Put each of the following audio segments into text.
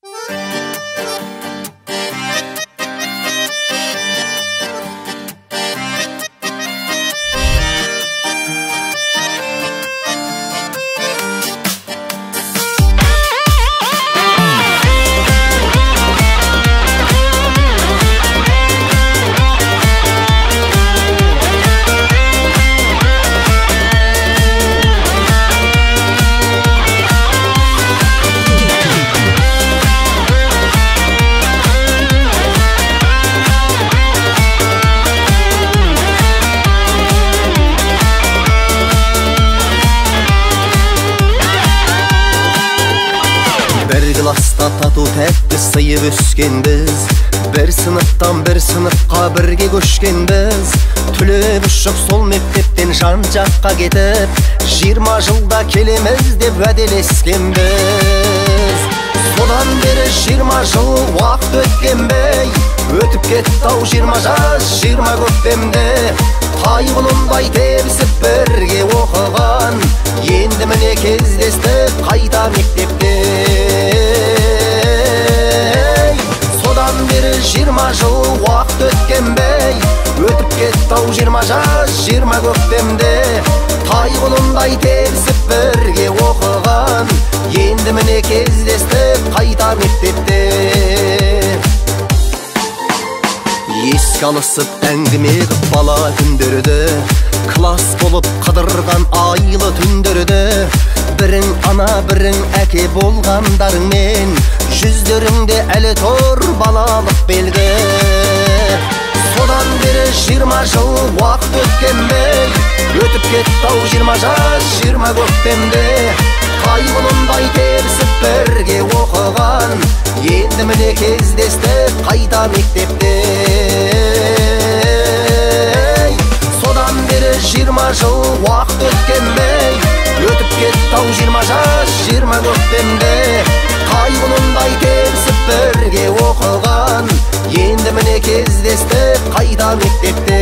Bir klasta tatu tәтті сыйып өскенбіз, бір сыныптан бір сыныпқа бірге көшкенбіз. Түлеп ұшып сол мектептен жан жаққа кетіп, 20 жылда келеміз деп уәделескенбіз. Содан бері 20 жыл уақыт өткенбей, өтіп кетті-ау 20 жас 20 көктемде. Тайғұлынбай тебісіп бірге оқыған, енді міне кездестік қайта мектепте. Содан бері 20 жыл уақыт өткенбей, өтіп кетті-ау 20 жас 20 көктемде. Тайғұлындай тебісіп бірге оқыған, енді міне кездестік қайта мектепте. Еске алысып әңгіме қып бала күндерді, класс болып қыдырған айлы түндерді. Бірің ана бірің әке болғандарыңмен, жүздеріңде әлі тұр балалық белгі. Содан бері 20 жыл уақыт өткенбей, өтіп кетті-ау 20 жас 20 көктемде. Тайғұлындай тебісіп бірге оқыған, енді міне кездестік қайта мектепте. Содан бері 20 жыл уақыт өткенбей, өтіп кетті-ау 20 жас 20 көктемде. Тайғұлындай тебісіп бірге оқыған, енді міне кездестік қайта мектепте.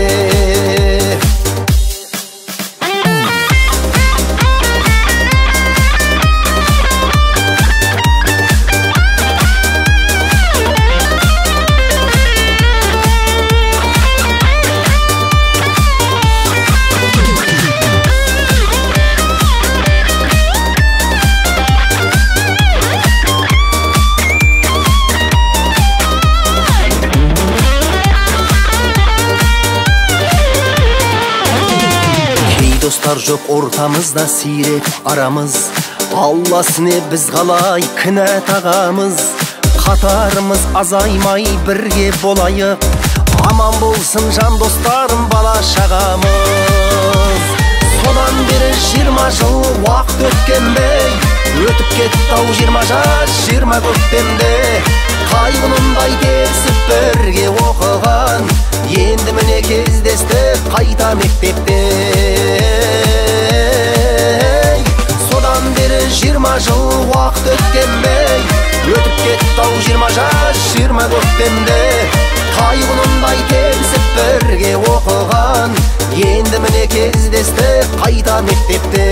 Достар жоқ ортамызда сирек арамыз, Алласыне біз қалай кінә тағамыз. Қатарымыз азаймай бірге болайық, аман болсын жан достарым бала шағамыз. Содан бері 20 жыл уақыт өткенбей, өтіп кетті-ау 20 жас 20 көктемде. Тайғұлындай тебісіп бірге оқыған, енді міне кездестік қайта мектепте. Содан бері 20 жыл уақыт өткенбей, өтіп кетті-ау 20 жас 20 көктемде. Тайғұлындай тебісіп бірге оқыған, енді міне кездестік қайта мектепте.